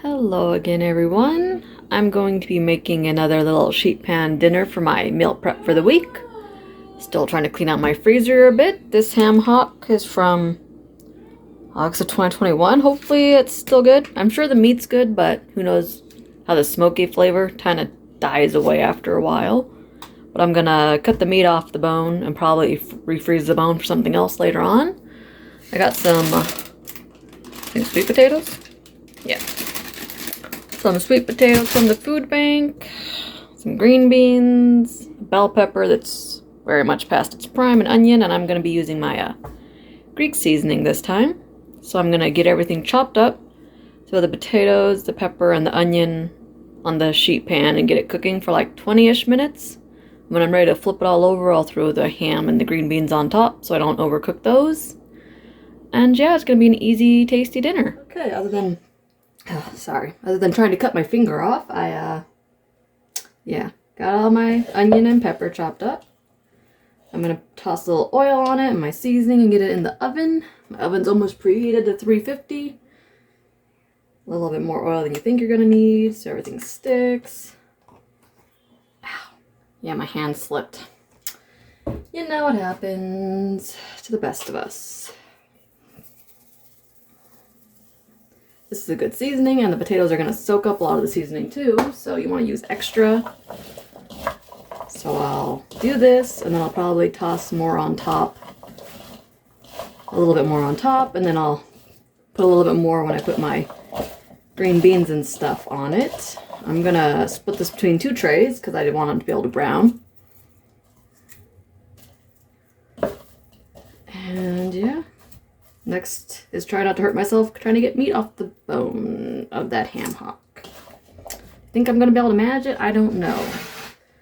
Hello again, everyone. I'm going to be making another little sheet pan dinner for my meal prep for the week. Still trying to clean out my freezer a bit. This ham hock is from August of 2021. Hopefully it's still good. I'm sure the meat's good, but who knows how the smoky flavor kind of dies away after a while. But I'm gonna cut the meat off the bone and probably refreeze the bone for something else later on. I got some I think sweet potatoes. Yeah. Some sweet potatoes from the food bank, some green beans, bell pepper that's very much past its prime, an onion, and I'm going to be using my Greek seasoning this time. So I'm going to get everything chopped up. So the potatoes, the pepper, and the onion on the sheet pan and get it cooking for like 20-ish minutes. When I'm ready to flip it all over, I'll throw the ham and the green beans on top so I don't overcook those. And yeah, it's going to be an easy, tasty dinner. Okay, other than trying to cut my finger off, I got all my onion and pepper chopped up. I'm gonna toss a little oil on it and my seasoning and get it in the oven. My oven's almost preheated to 350. A little bit more oil than you think you're gonna need so everything sticks. Ow. Yeah, my hand slipped. You know what happens to the best of us. This is a good seasoning, and the potatoes are going to soak up a lot of the seasoning too, so you want to use extra. So I'll do this, and then I'll probably toss more on top. A little bit more on top, and then I'll put a little bit more when I put my green beans and stuff on it. I'm going to split this between two trays, because I didn't want them to be able to brown. And yeah. Next is try not to hurt myself trying to get meat off the bone of that ham hock. Think I'm going to be able to manage it? I don't know.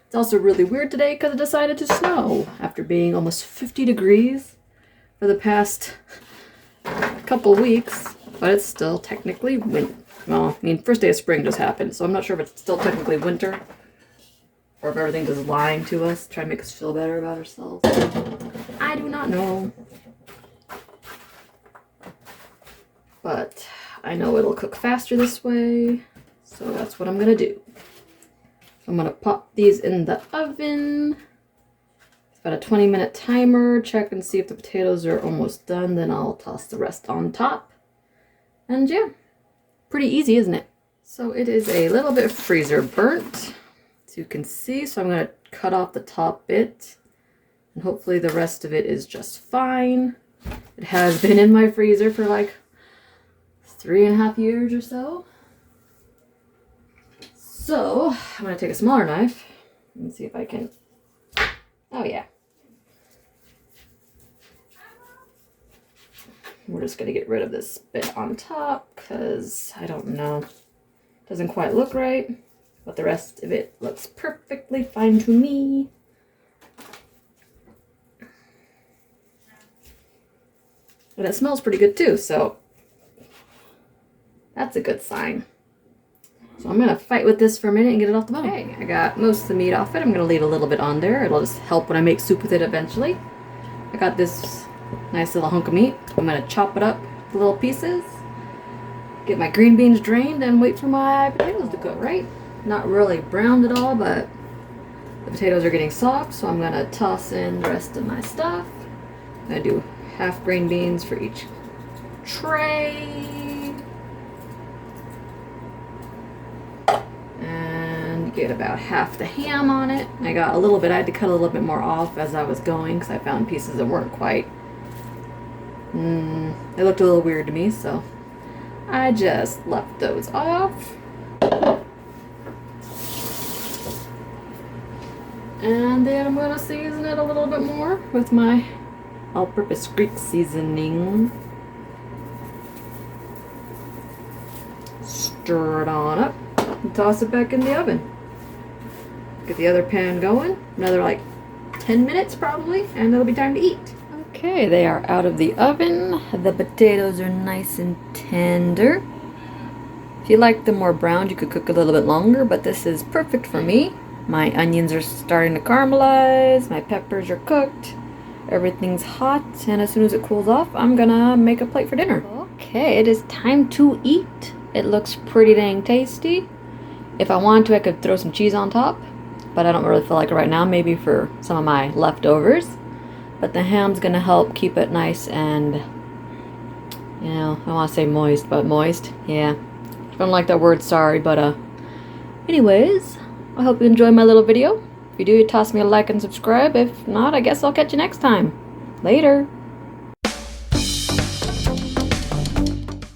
It's also really weird today because it decided to snow after being almost 50 degrees for the past couple weeks. But it's still technically winter. Well, I mean, first day of spring just happened, so I'm not sure if it's still technically winter or if everything just lying to us, trying to make us feel better about ourselves. I do not know. But I know it'll cook faster this way, so that's what I'm going to do. I'm going to pop these in the oven. It's about a 20-minute timer. Check and see if the potatoes are almost done, then I'll toss the rest on top. And yeah, pretty easy, isn't it? So it is a little bit freezer burnt, as you can see, so I'm going to cut off the top bit, and hopefully the rest of it is just fine. It has been in my freezer for like 3.5 years or so. So I'm going to take a smaller knife and see if I can. Oh yeah. We're just going to get rid of this bit on top because I don't know. Doesn't quite look right, but the rest of it looks perfectly fine to me. And it smells pretty good too, so that's a good sign. So I'm going to fight with this for a minute and get it off the bone. Okay, I got most of the meat off it. I'm going to leave a little bit on there. It'll just help when I make soup with it eventually. I got this nice little hunk of meat. I'm going to chop it up into little pieces. Get my green beans drained and wait for my potatoes to cook, right? Not really browned at all, but the potatoes are getting soft, so I'm going to toss in the rest of my stuff. I'm going to do half green beans for each tray. Get about half the ham on it. I got a little bit, I had to cut a little bit more off as I was going because I found pieces that weren't quite, they looked a little weird to me, so I just left those off. And then I'm going to season it a little bit more with my all-purpose Greek seasoning. Stir it on up and toss it back in the oven. Get the other pan going. Another like 10 minutes probably, and it'll be time to eat. Okay, they are out of the oven. The potatoes are nice and tender. If you like them more browned, you could cook a little bit longer, but this is perfect for me. My onions are starting to caramelize. My peppers are cooked. Everything's hot, and as soon as it cools off, I'm gonna make a plate for dinner. Okay, it is time to eat. It looks pretty dang tasty. If I wanted to, I could throw some cheese on top, but I don't really feel like it right now, maybe for some of my leftovers. But the ham's gonna help keep it nice and, you know, I want to say moist, but moist, yeah. Don't like that word, sorry, but anyways, I hope you enjoyed my little video. If you do, toss me a like and subscribe. If not, I guess I'll catch you next time. Later.